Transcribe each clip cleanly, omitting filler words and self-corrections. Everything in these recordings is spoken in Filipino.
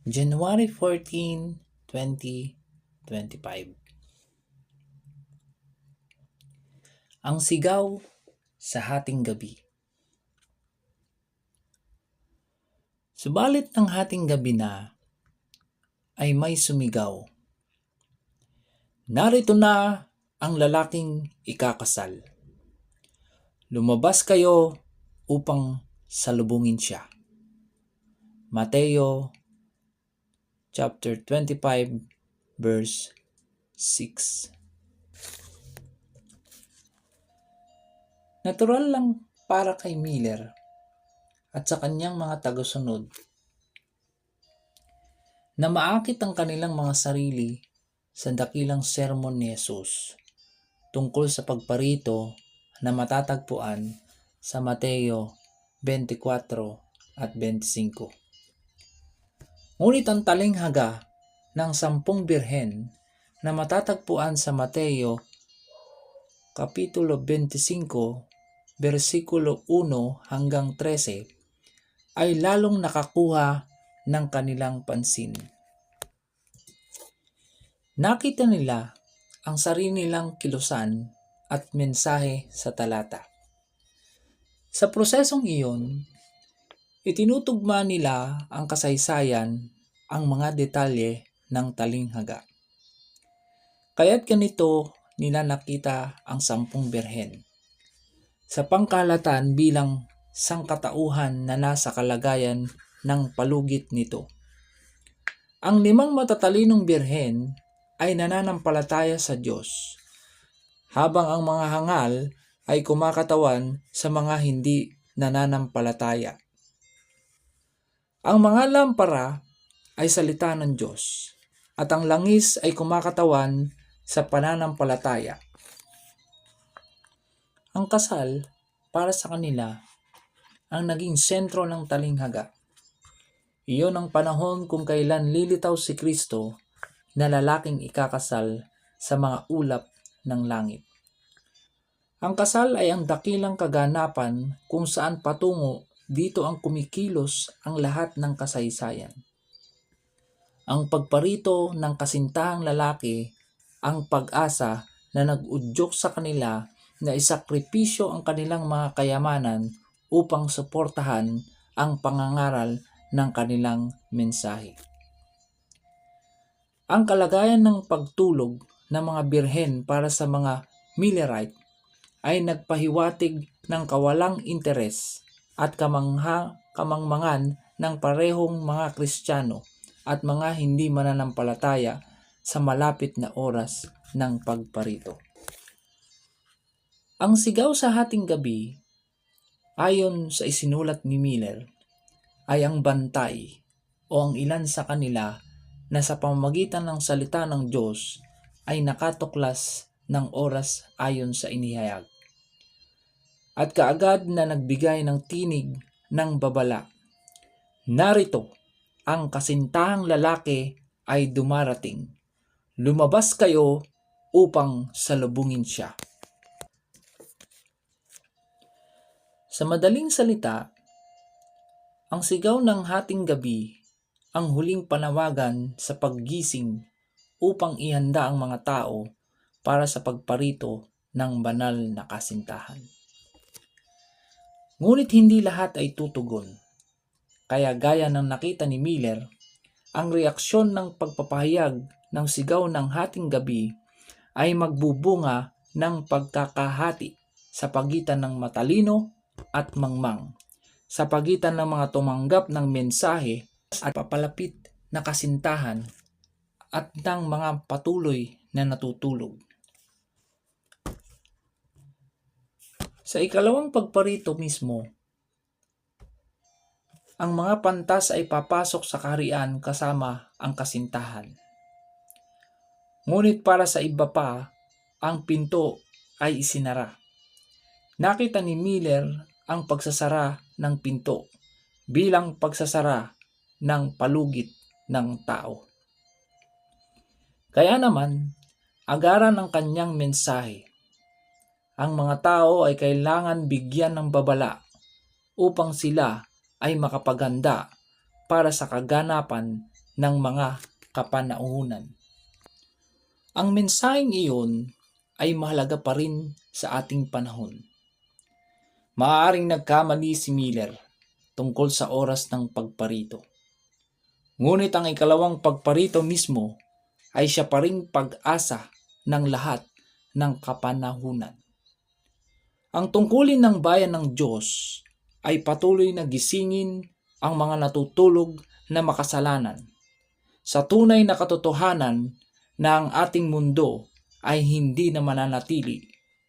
January 14, 2025. Ang sigaw sa hating gabi. Subalit ng hating gabi na ay may sumigaw. Narito na ang lalaking ikakasal. Lumabas kayo upang salubungin siya. Mateo chapter 25 verse 6. Natural lang para kay Miller at sa kanyang mga tagasunod na maakit ang kanilang mga sarili sa dakilang sermon ni Jesus tungkol sa pagparito na matatagpuan sa Mateo 24 at 25. Ngunit ang talinghaga ng 10 birhen na matatagpuan sa Mateo Kapitulo 25, versikulo 1 hanggang 13 ay lalong nakakuha ng kanilang pansin. Nakita nila ang sarili nilang kilusan at mensahe sa talata. Sa prosesong iyon, itinutugma nila ang kasaysayan, ang mga detalye ng talinghaga. Kaya't ganito nila nakita ang 10 birhen sa pangkalahatan bilang sangkatauhan na nasa kalagayan ng palugit nito. Ang 5 matatalinong birhen ay nananampalataya sa Diyos, habang ang mga hangal ay kumakatawan sa mga hindi nananampalataya. Ang mga lampara ay salita ng Diyos, at ang langis ay kumakatawan sa pananampalataya. Ang kasal para sa kanila ang naging sentro ng talinghaga. Iyon ang panahon kung kailan lilitaw si Kristo na lalaking ikakasal sa mga ulap ng langit. Ang kasal ay ang dakilang kaganapan kung saan patungo dito ang kumikilos ang lahat ng kasaysayan. Ang pagparito ng kasintahang lalaki ang pag-asa na nag-udyok sa kanila na isakripisyo ang kanilang mga kayamanan upang suportahan ang pangangaral ng kanilang mensahe. Ang kalagayan ng pagtulog ng mga birhen para sa mga Millerite ay nagpahiwatig ng kawalang interes at kamangmangan ng parehong mga Kristiyano at mga hindi mananampalataya sa malapit na oras ng pagparito. Ang sigaw sa hating gabi, ayon sa isinulat ni Miller, ay ang bantay o ang ilan sa kanila na sa pamamagitan ng salita ng Diyos ay nakatuklas ng oras ayon sa inihayag. At kaagad na nagbigay ng tinig ng babala, narito, ang kasintahang lalaki ay dumarating. Lumabas kayo upang salubungin siya. Sa madaling salita, ang sigaw ng hating gabi ang huling panawagan sa paggising upang ihanda ang mga tao para sa pagparito ng banal na kasintahan. Ngunit hindi lahat ay tutugon. Kaya gaya ng nakita ni Miller, ang reaksyon ng pagpapahayag ng sigaw ng hating gabi ay magbubunga ng pagkakahati sa pagitan ng matalino at mangmang, sa pagitan ng mga tumanggap ng mensahe at papalapit na kasintahan at ng mga patuloy na natutulog. Sa ikalawang pagparito mismo, ang mga pantas ay papasok sa kaharian kasama ang kasintahan. Ngunit para sa iba pa, ang pinto ay isinara. Nakita ni Miller ang pagsasara ng pinto bilang pagsasara ng palugit ng tao. Kaya naman, agaran ang kanyang mensahe. Ang mga tao ay kailangan bigyan ng babala upang sila ay makapaganda para sa kaganapan ng mga kapanahunan. Ang mensaheng iyon ay mahalaga pa rin sa ating panahon. Maaaring nagkamali si Miller tungkol sa oras ng pagparito. Ngunit ang ikalawang pagparito mismo ay siya pa ring pag-asa ng lahat ng kapanahunan. Ang tungkulin ng bayan ng Diyos ay patuloy na gisingin ang mga natutulog na makasalanan sa tunay na katotohanan na ang ating mundo ay hindi na mananatili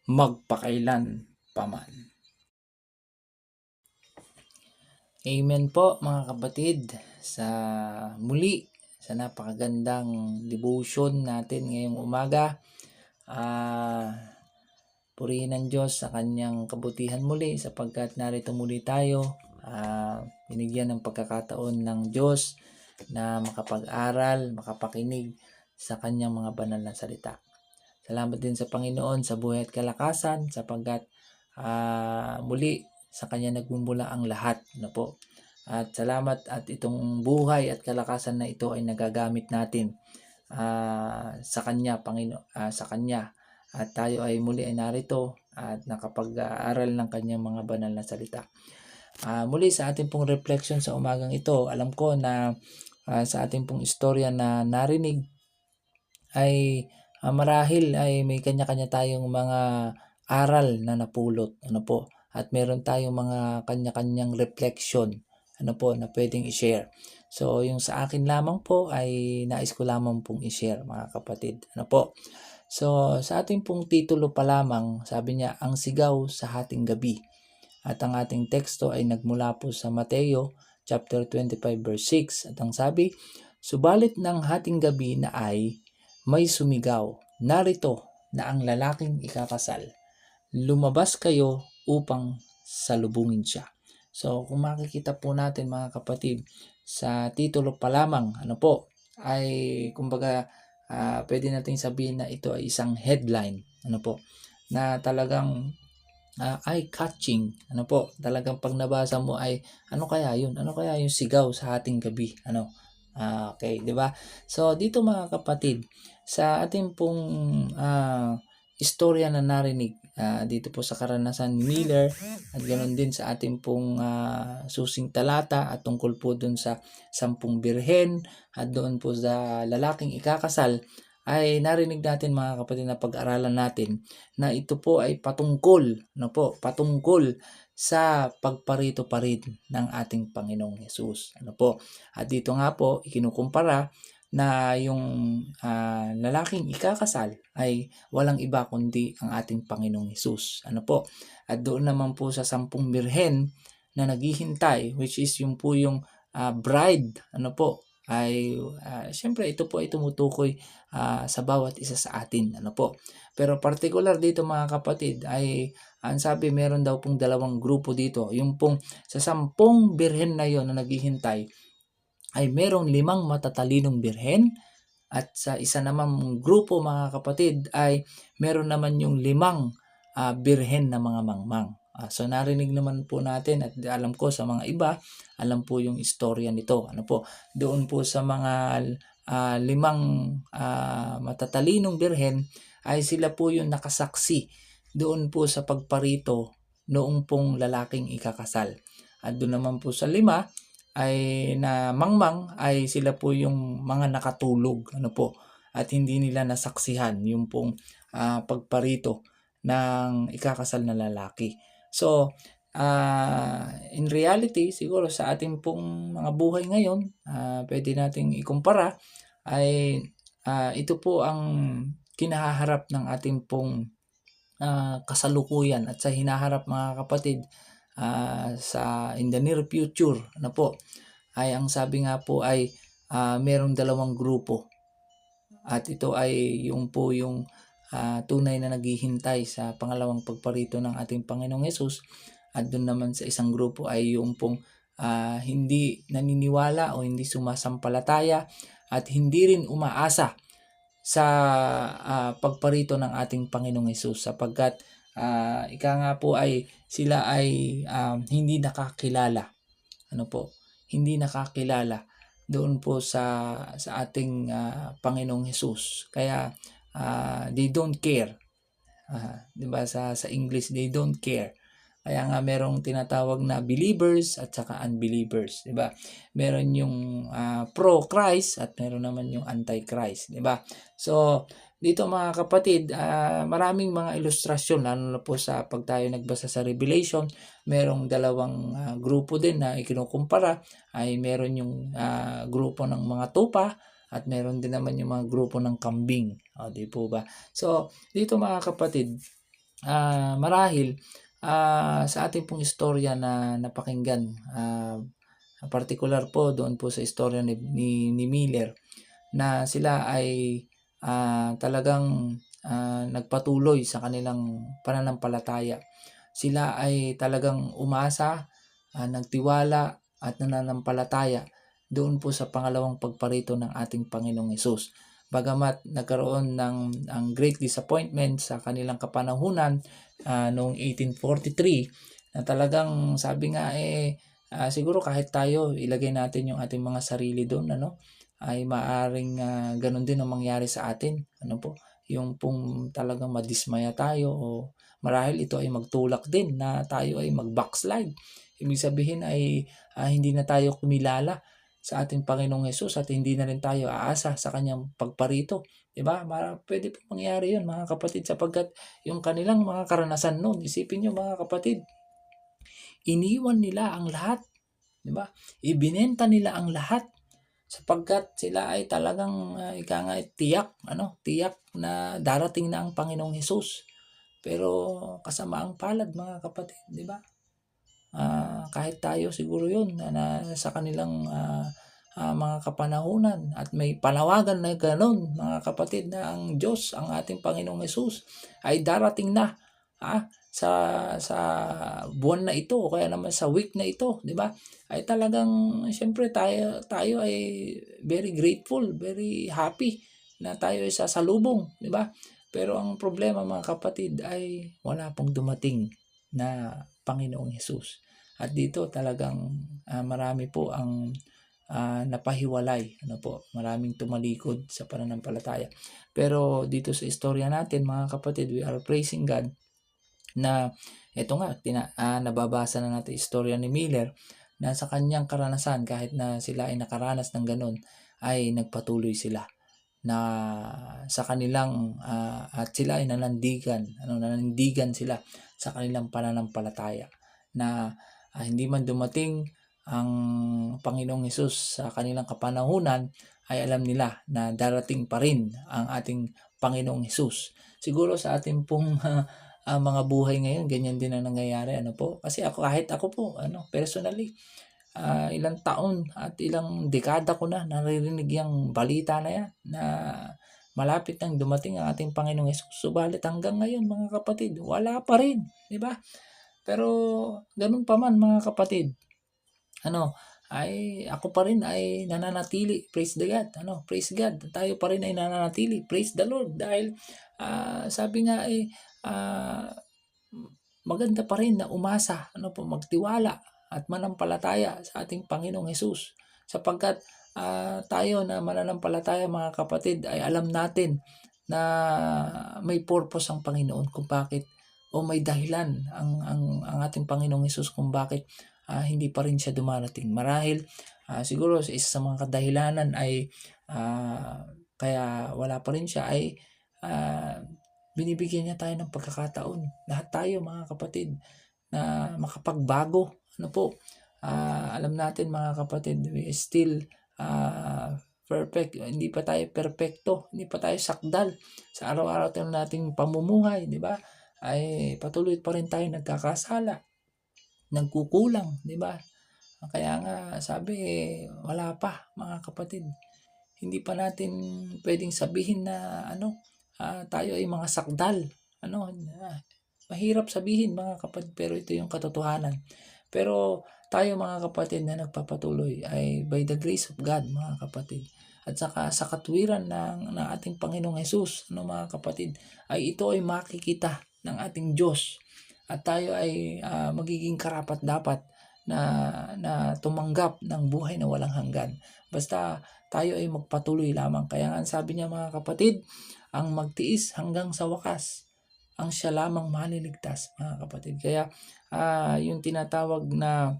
magpakailan paman. Amen po mga kapatid, sa muli sa napakagandang devotion natin ngayong umaga. Purihin ang Diyos sa kanyang kabutihan muli sapagkat narito muli tayo. Binigyan ng pagkakataon ng Diyos na makapag-aral, makapakinig sa kanyang mga banal na salita. Salamat din sa Panginoon sa buhay at kalakasan sapagkat muli sa kanya nagmumula ang lahat. Ano po? At salamat at itong buhay at kalakasan na ito ay nagagamit natin sa kanya, sa kanya. At tayo ay muli ay narito at nakapag-aaral ng kanyang mga banal na salita. Muli sa ating pong reflection sa umagang ito, alam ko na sa ating pong istorya na narinig ay marahil ay may kanya-kanya tayong mga aral na napulot, ano po, at meron tayong mga kanya-kanyang reflection, ano po, na pwedeng i-share. So yung sa akin lamang po ay nais ko lamang pong i-share mga kapatid, ano po. So sa ating pong titulo pa lamang, sabi niya, ang sigaw sa hating gabi. At ang ating teksto ay nagmula po sa Mateo chapter 25 verse 6. At ang sabi, subalit ng hating gabi na ay may sumigaw, narito na ang lalaking ikakasal. Lumabas kayo upang salubungin siya. So kung makikita po natin mga kapatid, sa titulo pa lamang, ano po, ay kumbaga pwede nating sabihin na ito ay isang headline, ano po, na talagang eye-catching, ano po, talagang pag nabasa mo ay ano kaya yun? Ano kaya yung sigaw sa hating gabi? Ano? Okay, 'di ba? So dito mga kapatid, sa ating pong istorya na narinig dito po sa karanasan ni Miller at ganoon din sa ating pong susing talata at tungkol po doon sa 10 birhen at doon po sa lalaking ikakasal, ay narinig natin mga kapatid na pag-aralan natin na ito po ay patungkol sa pagparito pa rin ng ating Panginoong Hesus. Ano po? At dito nga po ikinukumpara na yung lalaking ikakasal ay walang iba kundi ang ating Panginoong Hesus. Ano po? At doon naman po sa 10 birhen na naghihintay, which is yung po yung bride, ano po, ay siyempre ito po ay tumutukoy sa bawat isa sa atin, ano po. Pero particular dito mga kapatid ay ang sabi meron daw pong dalawang grupo dito. Yung pong sa 10 birhen na yon na naghihintay ay merong 5 matatalinong birhen at sa isa namang grupo mga kapatid ay meron naman yung 5 birhen na mga mangmang. So narinig naman po natin at alam ko sa mga iba, alam po yung istorya nito. Ano po? Doon po sa mga 5 matatalinong birhen ay sila po yung nakasaksi doon po sa pagparito noong pong lalaking ikakasal. At doon naman po sa 5 ay na mangmang ay sila po yung mga nakatulog, ano po, at hindi nila nasaksihan yung pong pagparito ng ikakasal na lalaki. So in reality siguro sa ating pong mga buhay ngayon, pwede nating ikumpara ay ito po ang kinaharap ng ating pong kasalukuyan at sa hinaharap mga kapatid sa in the near future, ano po, ay ang sabi nga po ay merong dalawang grupo at ito ay yung po yung tunay na naghihintay sa pangalawang pagparito ng ating Panginoong Hesus at doon naman sa isang grupo ay yung pong hindi naniniwala o hindi sumasampalataya at hindi rin umaasa sa pagparito ng ating Panginoong Hesus sapagkat ika nga po ay sila ay hindi nakakilala, ano po, hindi nakakilala doon po sa ating Panginoong Hesus. Kaya they don't care. 'Di ba sa English, they don't care. Kaya nga merong tinatawag na believers at saka unbelievers, 'di ba? Meron yung pro Christ at meron naman yung anti-Christ, 'di ba? So, dito mga kapatid, maraming mga ilustrasyon lalo na po sa pag tayo nagbasa sa Revelation, merong dalawang grupo din na ikinukumpara, ay meron yung grupo ng mga tupa at meron din naman yung mga grupo ng kambing. O, di po ba? So, dito mga kapatid, marahil sa ating pong istorya na napakinggan, particular po doon po sa istorya ni Miller, na sila ay talagang nagpatuloy sa kanilang pananampalataya. Sila ay talagang umasa, nagtiwala at nananampalataya doon po sa pangalawang pagparito ng ating Panginoong Hesus. Bagamat nagkaroon ng ang great disappointment sa kanilang kapanahunan noong 1843, na talagang sabi nga siguro kahit tayo ilagay natin yung ating mga sarili doon, ay maaring ganun din ang mangyari sa atin. Yung pong talagang madismaya tayo, o marahil ito ay magtulak din na tayo ay mag-backslide. Ibig sabihin ay hindi na tayo kumilala sa ating Panginoong Hesus at hindi na rin tayo aasa sa kanyang pagparito. Diba? Pwede po mangyari yun mga kapatid, sapagkat yung kanilang mga karanasan noon, isipin nyo mga kapatid, iniwan nila ang lahat. Diba? Ibinenta nila ang lahat sapagkat sila ay talagang tiyak na darating na ang Panginoong Hesus. Pero kasamaang palad mga kapatid, di ba? Kahit tayo siguro yun na sa kanilang mga kapanahunan at may panawagan na gano'n mga kapatid, na ang Diyos, ang ating Panginoong Hesus ay darating na sa buwan na ito o kaya naman sa week na ito, di ba? Ay talagang siyempre tayo ay very grateful, very happy na tayo ay sasalubong, di ba? Pero ang problema mga kapatid ay wala pong dumating na Panginoong Hesus. At dito talagang marami po ang napahiwalay, maraming tumalikod sa pananampalataya. Pero dito sa istorya natin mga kapatid, we are praising God na ito nga, nababasa na natin istorya ni Miller, na sa kanyang karanasan, kahit na sila ay nakaranas ng ganun, ay nagpatuloy sila na sa kanilang at sila ay nanandigan sila sa kanilang pananampalataya, na hindi man dumating ang Panginoong Hesus sa kanilang kapanahunan, ay alam nila na darating pa rin ang ating Panginoong Hesus. Siguro sa ating pong mga buhay ngayon, ganyan din ang nangyayari, kasi kahit ako po, personally, ilang taon at ilang dekada ko na naririnig yung balita na yan, na malapit nang dumating ang ating Panginoong Hesus. Subalit hanggang ngayon mga kapatid, wala pa rin, di ba? Pero ganun pa man mga kapatid, ay ako pa rin ay nananatili, praise the God, praise God, tayo pa rin ay nananatili, praise the Lord, dahil sabi nga maganda pa rin na umasa, magtiwala at manampalataya sa ating Panginoong Hesus, sapagkat tayo na mananampalataya mga kapatid ay alam natin na may purpose ang Panginoon kung bakit, o may dahilan ang ating Panginoong Hesus kung bakit hindi pa rin siya dumarating. Marahil siguro sa isa sa mga kadahilanan ay kaya wala pa rin siya ay binibigyan niya tayo ng pagkakataon, lahat tayo mga kapatid, na makapagbago. Alam natin mga kapatid, we still perfect, hindi pa tayo perfecto, hindi pa tayo sakdal sa araw-araw nating pamumuhay, di ba? Ay patuloy pa rin tayo nagkakasala, nagkukulang, di ba? Kaya nga sabi, wala pa mga kapatid, hindi pa natin pwedeng sabihin na tayo ay mga sakdal. Mahirap sabihin mga kapatid, pero ito yung katotohanan. Pero tayo mga kapatid na nagpapatuloy ay by the grace of God mga kapatid, at saka sa katwiran ng ating Panginoong Hesus, mga kapatid, ay ito ay makikita ng ating Diyos, at tayo ay magiging karapat dapat na tumanggap ng buhay na walang hanggan. Basta tayo ay magpatuloy lamang. Kaya nga sabi niya mga kapatid, ang magtiis hanggang sa wakas, ang siya lamang maliligtas, mga kapatid. Kaya yung tinatawag na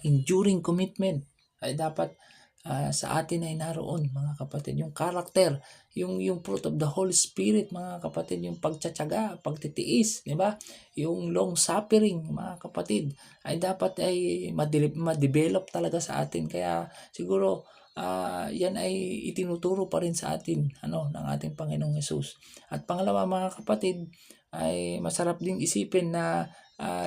enduring commitment ay dapat sa atin ay naroon, mga kapatid. Yung character, yung fruit of the Holy Spirit, mga kapatid, yung pagtsatsaga, pagtitiis, di ba? Yung long suffering, mga kapatid, ay dapat ay ma-develop talaga sa atin. Kaya siguro yan ay itinuturo pa rin sa atin ng ating Panginoong Hesus. At pangalawa, mga kapatid, ay masarap ding isipin na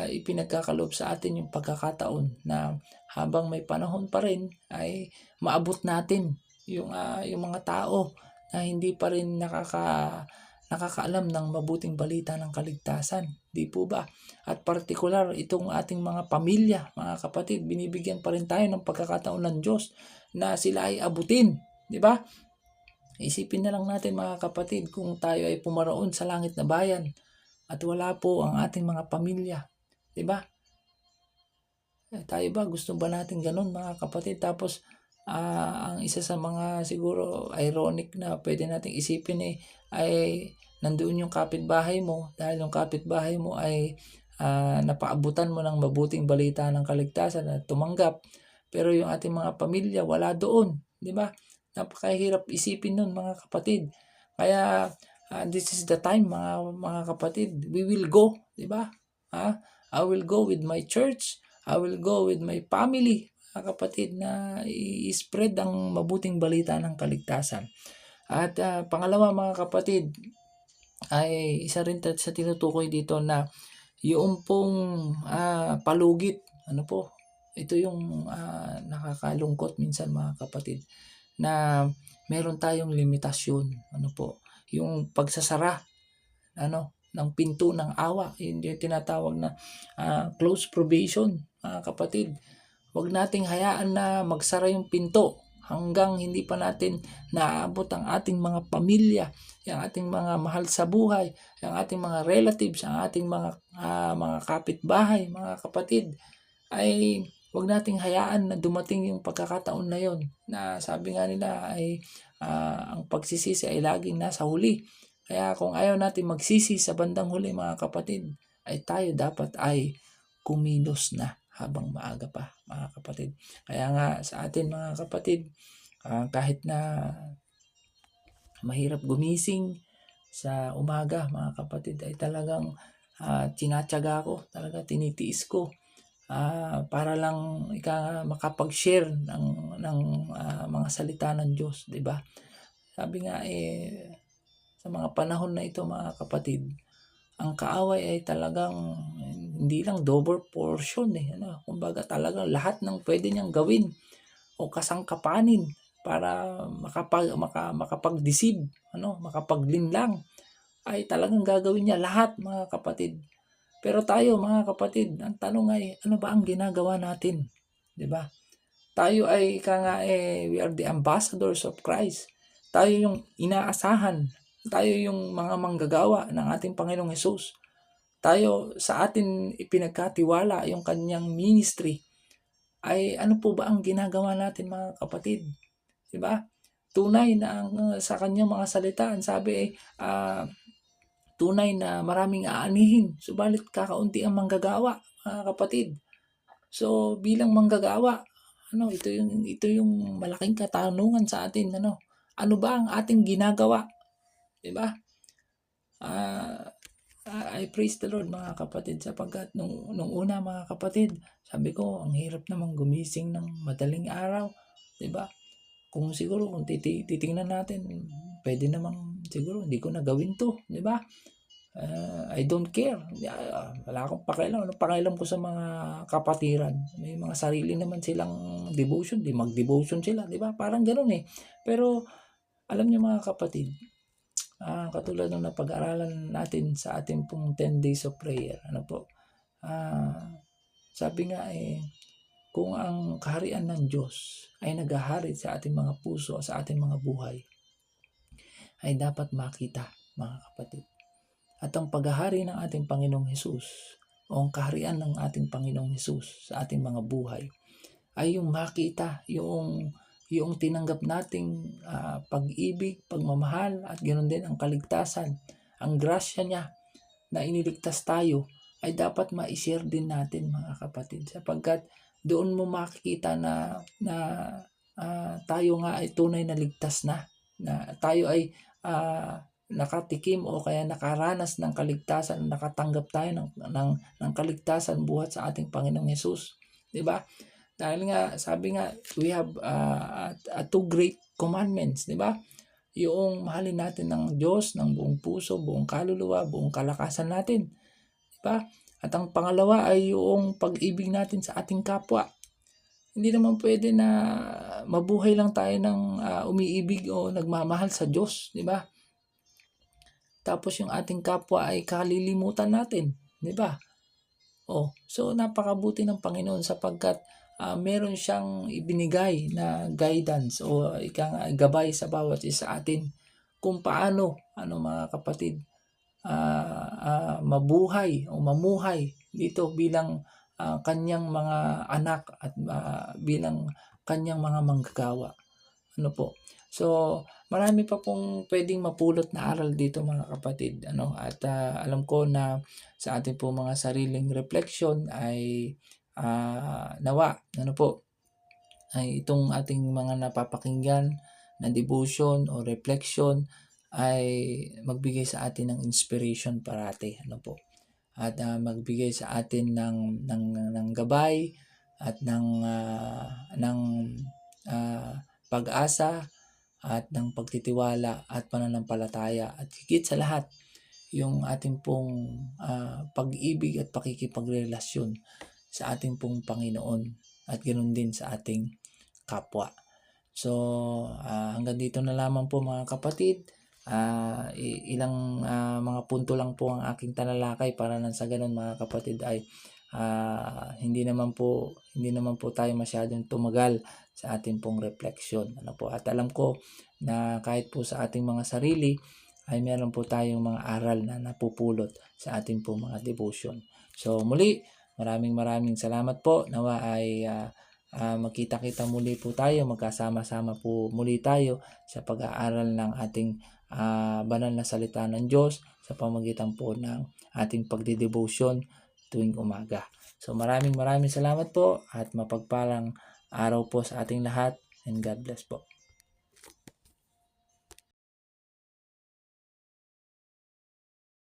ipinagkakaloob sa atin yung pagkakataon na habang may panahon pa rin ay maabot natin yung mga tao na hindi pa rin nakakaalam ng mabuting balita ng kaligtasan, di po ba? At partikular itong ating mga pamilya, mga kapatid, binibigyan pa rin tayo ng pagkakataon ng Diyos na sila ay abutin, di ba? Isipin na lang natin, mga kapatid, kung tayo ay pumaroon sa langit na bayan at wala po ang ating mga pamilya, di ba? Tayo ba, gusto ba natin ganun, mga kapatid? Tapos ang isa sa mga siguro ironic na pwede nating isipin ay nandoon yung kapitbahay mo, dahil yung kapitbahay mo ay napaabutan mo ng mabuting balita ng kaligtasan at tumanggap, pero yung ating mga pamilya wala doon, di ba? Napakahirap isipin nun, mga kapatid. Kaya this is the time, mga kapatid, we will go, di ba? I will go with my church, I will go with my family, mga kapatid, na i-spread ang mabuting balita ng kaligtasan. At pangalawa, mga kapatid, ay isa rin sa tinutukoy dito na yung pong palugit, ito yung nakakalungkot minsan, mga kapatid, na meron tayong limitasyon, yung pagsasara ng pinto ng awa, yung tinatawag na close probation, mga kapatid. Huwag nating hayaan na magsara yung pinto hanggang hindi pa natin naaabot ang ating mga pamilya, yung ating mga mahal sa buhay, yung ating mga relatives, ang ating mga kapitbahay, mga kapatid. Ay huwag nating hayaan na dumating yung pagkakataon na yon, na sabi nga nila ay ang pagsisisi ay laging nasa huli. Kaya kung ayaw natin magsisi sa bandang huli, mga kapatid, ay tayo dapat ay kumilos na habang maaga pa, mga kapatid. Kaya nga sa atin, mga kapatid, kahit na mahirap gumising sa umaga, mga kapatid, ay talagang tinatyaga ko, talaga tinitiis ko para lang makapag-share ng mga salita ng Diyos, di ba? Sabi nga sa mga panahon na ito, mga kapatid, ang kaaway ay talagang hindi lang double portion kumbaga talagang lahat ng pwede niyang gawin o kasangkapanin para makapag-deceive, makapaglinlang, ay talagang gagawin niya lahat, mga kapatid. Pero tayo, mga kapatid, ang tanong ay ano ba ang ginagawa natin, di ba? Tayo ay we are the ambassadors of Christ. Tayo yung inaasahan, tayo yung mga manggagawa ng ating Panginoong Hesus. Tayo, sa atin ipinagkatiwala yung kanyang ministry. Ay ano po ba ang ginagawa natin, mga kapatid? Di ba? Tunay na sa kanyang mga salita, ang sabi tunay na maraming aanihin, subalit kakaunti ang manggagawa, mga kapatid. So bilang manggagawa, ito yung malaking katanungan sa atin, ano ba ang ating ginagawa, di ba? I praise the Lord, mga kapatid, sapagkat nung una, mga kapatid, sabi ko ang hirap namang gumising ng madaling araw, di ba? Kung titingnan natin, pwede namang siguro hindi ko na gawin to, di ba? I don't care. Wala akong pakialam. Anong pakialam ko sa mga kapatiran? May mga sarili naman silang devotion. Di mag-devotion sila. Di ba? Parang ganoon Pero alam niyo, mga kapatid, katulad ng napag-aralan natin sa ating pong 10 days of prayer, sabi nga kung ang kaharian ng Diyos ay naghahari sa ating mga puso, sa ating mga buhay, ay dapat makita, mga kapatid. At ang paghahari ng ating Panginoong Hesus o ang kaharian ng ating Panginoong Hesus sa ating mga buhay ay yung makita yung tinanggap nating pag-ibig, pagmamahal at ganoon din ang kaligtasan, ang grasya niya na iniligtas tayo ay dapat ma-share din natin mga kapatid, sapagkat doon mo makikita na tayo nga ay tunay na ligtas na tayo ay nakatikim o kaya nakaranas ng kaligtasan, nakatanggap tayo ng kaligtasan buhat sa ating Panginoong Hesus, di ba? Dahil nga sabi nga we have two great commandments, di ba? Yung mahalin natin ng Diyos ng buong puso, buong kaluluwa, buong kalakasan natin, di ba? At ang pangalawa ay yung pag-ibig natin sa ating kapwa. Hindi naman pwede na mabuhay lang tayo ng umiibig o nagmamahal sa Diyos, di ba? Tapos yung ating kapwa ay kalilimutan natin, di ba? So napakabuti ng Panginoon sapagkat meron siyang ibinigay na guidance o gabay sa bawat isa atin kung paano mga kapatid mabuhay o mamuhay dito bilang kanyang mga anak at bilang kanyang mga manggagawa. So marami pa pong pwedeng mapulot na aral dito mga kapatid, at alam ko na sa ating po mga sariling reflection ay nawa ay itong ating mga napapakinggan na devotion o reflection ay magbigay sa atin ng inspiration parati, at magbigay sa atin ng gabay at ng pag-asa at ng pagtitiwala at pananampalataya, at higit sa lahat yung ating pong pag-ibig at pakikipagrelasyon sa ating pong Panginoon at ganoon din sa ating kapwa. So hanggang dito na lamang po mga kapatid. Ilang mga punto lang po ang aking talalakay para nang sa ganun mga kapatid ay hindi naman po tayo masyadong tumagal sa ating pong reflection, at alam ko na kahit po sa ating mga sarili ay meron po tayong mga aral na napupulot sa ating pong mga devotion. So muli, maraming salamat po. Nawa ay magkita-kita muli po tayo, magkasama-sama po muli tayo sa pag-aaral ng ating banal na salita ng Diyos sa pamamagitan po ng ating pagde-devotion tuwing umaga. So maraming salamat po at mapagpalang araw po sa ating lahat, and God bless po.